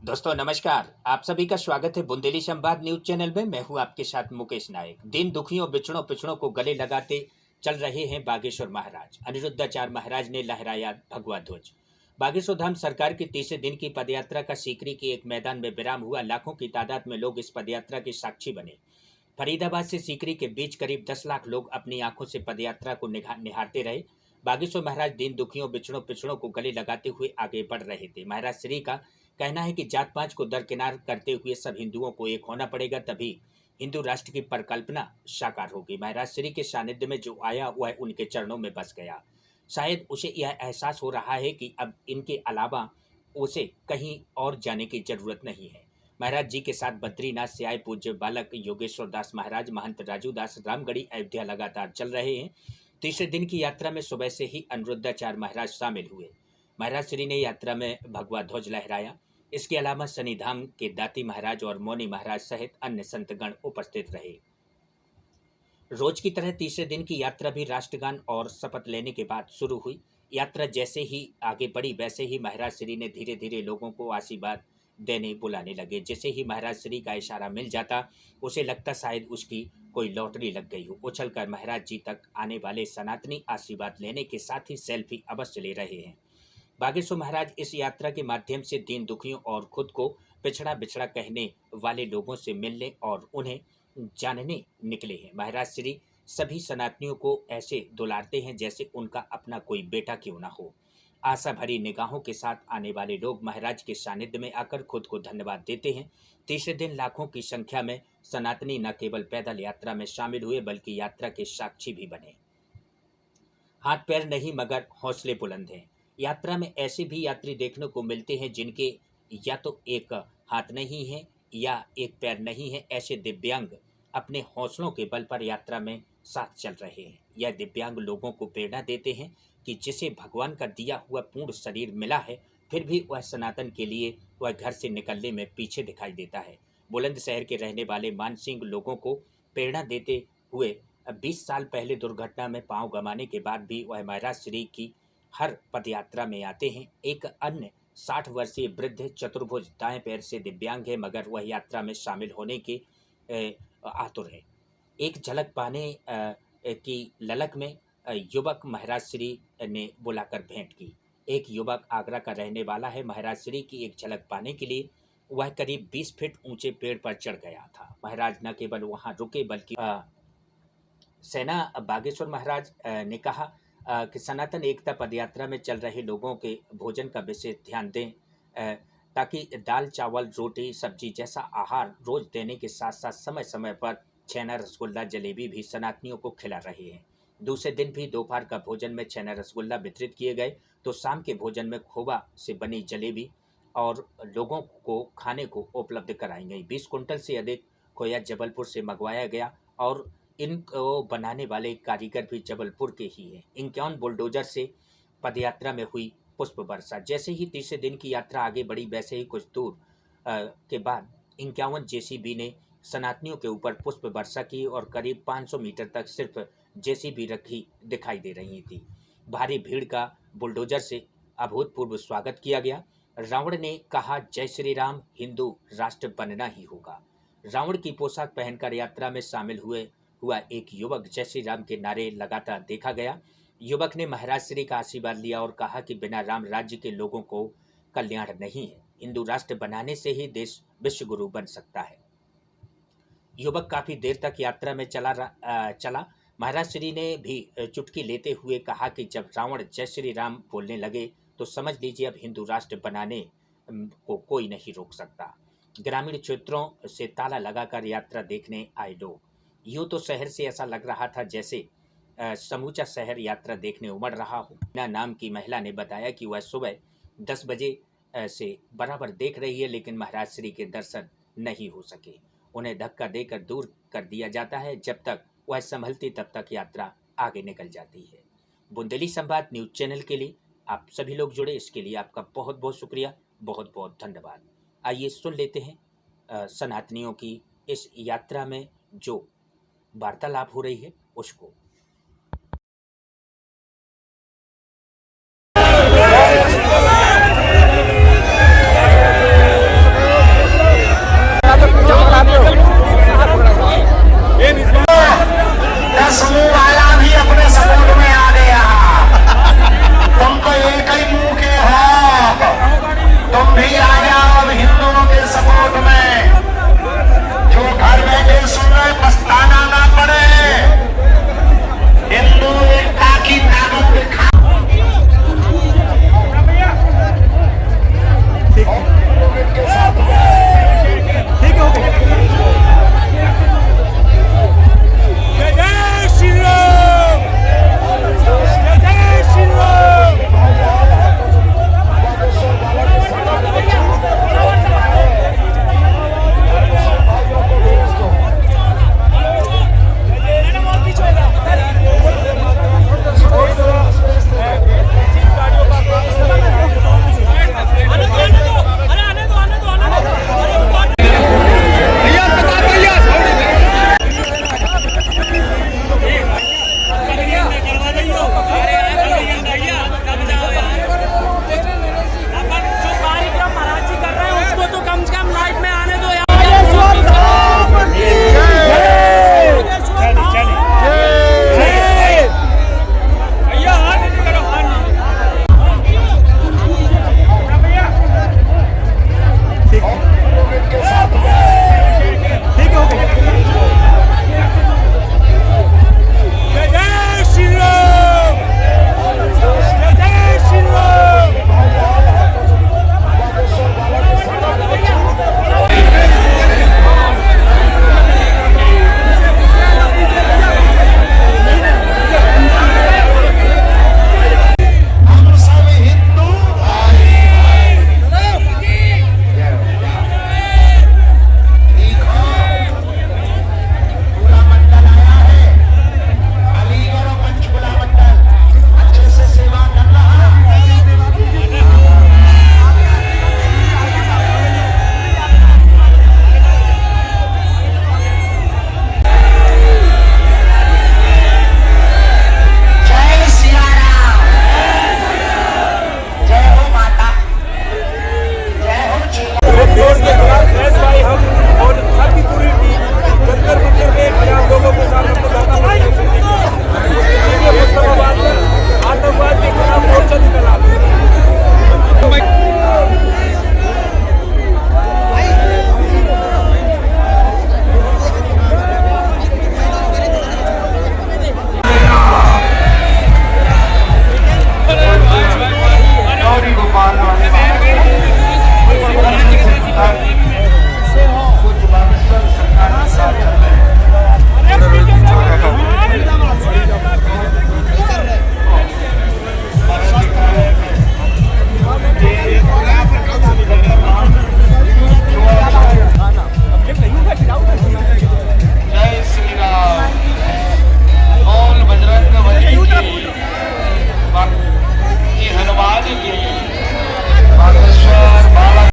दोस्तों नमस्कार। आप सभी का स्वागत है बुंदेली संवाद न्यूज चैनल में। मैं हूं आपके साथ मुकेश नायक। दीन दुखियों बिछड़ों पिछड़ों को गले लगाते चल रहे हैं बागेश्वर महाराज। अनिरुद्धाचार्य महाराज ने लहराया भगवा ध्वज। बागेश्वर धाम सरकार की तीसरे दिन की पदयात्रा का सीकरी के एक मैदान में विराम हुआ। लाखों की तादाद में लोग इस पदयात्रा के साक्षी बने। फरीदाबाद से सीकरी के बीच करीब 10 लाख लोग अपनी आंखों से पदयात्रा को निहारते रहे। बागेश्वर महाराज दीन दुखियों बिछड़ों पिछड़ों को गले लगाते हुए आगे बढ़ रहे थे। महाराज श्री का कहना है कि जात पात को दरकिनार करते हुए सब हिंदुओं को एक होना पड़ेगा, तभी हिंदू राष्ट्र की परिकल्पना साकार होगी। महाराज श्री के सानिध्य में जो आया वह उनके चरणों में बस गया। शायद उसे यह एहसास हो रहा है कि अब इनके अलावा उसे कहीं और जाने की जरूरत नहीं है। महाराज जी के साथ बद्रीनाथ से आए पूज्य बालक योगेश्वर दास महाराज, महंत राजू दास रामगढ़ी अयोध्या लगातार चल रहे हैं। तीसरे दिन की यात्रा में सुबह से ही अनिरुद्धाचार्य महाराज शामिल हुए। महाराज श्री ने यात्रा में भगवा ध्वज लहराया। इसके अलावा शनिधाम के दाती महाराज और मौनी महाराज सहित अन्य संतगण उपस्थित रहे। रोज की तरह तीसरे दिन की यात्रा भी राष्ट्रगान और शपथ लेने के बाद शुरू हुई। यात्रा जैसे ही आगे बढ़ी वैसे ही महाराज श्री ने धीरे धीरे लोगों को आशीर्वाद देने बुलाने लगे। जैसे ही महाराज श्री का इशारा मिल जाता उसे लगता शायद उसकी कोई लॉटरी लग गई हो। उछलकर महाराज जी तक आने वाले सनातनी आशीर्वाद लेने के साथ ही सेल्फी अवश्य ले रहे हैं। बागेश्वर महाराज इस यात्रा के माध्यम से दीन दुखियों और खुद को पिछड़ा बिछड़ा कहने वाले लोगों से मिलने और उन्हें जानने निकले हैं। महाराज श्री सभी सनातनियों को ऐसे दुलारते हैं जैसे उनका अपना कोई बेटा क्यों ना हो। आशा भरी निगाहों के साथ आने वाले लोग महाराज के सानिध्य में आकर खुद को धन्यवाद देते हैं। तीसरे दिन लाखों की संख्या में सनातनी न केवल पैदल यात्रा में शामिल हुए बल्कि यात्रा के साक्षी भी बने। हाथ पैर नहीं मगर हौसले बुलंद हैं। यात्रा में ऐसे भी यात्री देखने को मिलते हैं जिनके या तो एक हाथ नहीं है या एक पैर नहीं है। ऐसे दिव्यांग अपने हौसलों के बल पर यात्रा में साथ चल रहे हैं। यह दिव्यांग लोगों को प्रेरणा देते हैं कि जिसे भगवान का दिया हुआ पूर्ण शरीर मिला है फिर भी वह सनातन के लिए वह घर से निकलने में पीछे दिखाई देता है। बुलंदशहर के रहने वाले मान सिंह लोगों को प्रेरणा देते हुए 20 साल पहले दुर्घटना में पांव गंवाने के बाद भी वह महाराज श्री की हर पदयात्रा में आते हैं। एक अन्य 60 वर्षीय वृद्ध चतुर्भुज दाएं पैर से दिव्यांग है मगर वह यात्रा में शामिल होने के आतुर है। एक झलक पाने की ललक में युवक महाराज श्री ने बुलाकर भेंट की। एक युवक आगरा का रहने वाला है। महाराज श्री की एक झलक पाने के लिए वह करीब 20 फीट ऊंचे पेड़ पर चढ़ गया था। महाराज न केवल वहां रुके बल्कि सेना बागेश्वर महाराज ने कहा कि सनातन एकता पदयात्रा में चल रहे लोगों के भोजन का विशेष ध्यान दें ताकि दाल चावल रोटी सब्जी जैसा आहार रोज देने के साथ साथ समय समय पर छेना रसगुल्ला जलेबी भी सनातनियों को खिला रहे हैं। दूसरे दिन भी दोपहर का भोजन में छेना रसगुल्ला वितरित किए गए तो शाम के भोजन में खोवा से बनी जलेबी और लोगों को खाने को उपलब्ध कराई गई। 20 कुंटल से अधिक खोया जबलपुर से मंगवाया गया और इनको बनाने वाले कारीगर भी जबलपुर के ही हैं। 51 बुलडोजर से पदयात्रा में हुई पुष्प वर्षा। जैसे ही तीसरे दिन की यात्रा आगे बढ़ी वैसे ही कुछ दूर के बाद 51 जेसीबी ने सनातनियों के ऊपर पुष्प वर्षा की और करीब 500 मीटर तक सिर्फ जेसीबी रखी दिखाई दे रही थी। भारी भीड़ का बुलडोजर से अभूतपूर्व स्वागत किया गया। रावण ने कहा जय श्री राम, हिंदू राष्ट्र बनना ही होगा। रावण की पोशाक पहनकर यात्रा में शामिल हुआ एक युवक जय श्री राम के नारे लगाता देखा गया। युवक ने महाराज श्री का आशीर्वाद लिया और कहा कि बिना राम राज्य के लोगों को कल्याण नहीं है। हिंदू राष्ट्र बनाने से ही देश विश्व गुरु बन सकता है। युवक काफी देर तक यात्रा में चला। महाराज श्री ने भी चुटकी लेते हुए कहा कि जब रावण जय श्री राम बोलने लगे तो समझ लीजिए अब हिंदू राष्ट्र बनाने को कोई नहीं रोक सकता। ग्रामीण क्षेत्रों से ताला लगाकर यात्रा देखने आए लोग। यूं तो शहर से ऐसा लग रहा था जैसे समूचा शहर यात्रा देखने उमड़ रहा हो। मीना नाम की महिला ने बताया कि वह सुबह 10 बजे से बराबर देख रही है लेकिन महाराज श्री के दर्शन नहीं हो सके। उन्हें धक्का देकर दूर कर दिया जाता है। जब तक वह संभलती तब तक यात्रा आगे निकल जाती है। बुंदेली संवाद न्यूज चैनल के लिए आप सभी लोग जुड़े, इसके लिए आपका बहुत बहुत शुक्रिया, बहुत बहुत धन्यवाद। आइए सुन लेते हैं सनातनियों की इस यात्रा में जो वार्तालाप हो रही है उसको। में पछताना ना पड़े। हिंदू एकता की ताकत दिखा। और लोग इनके साथ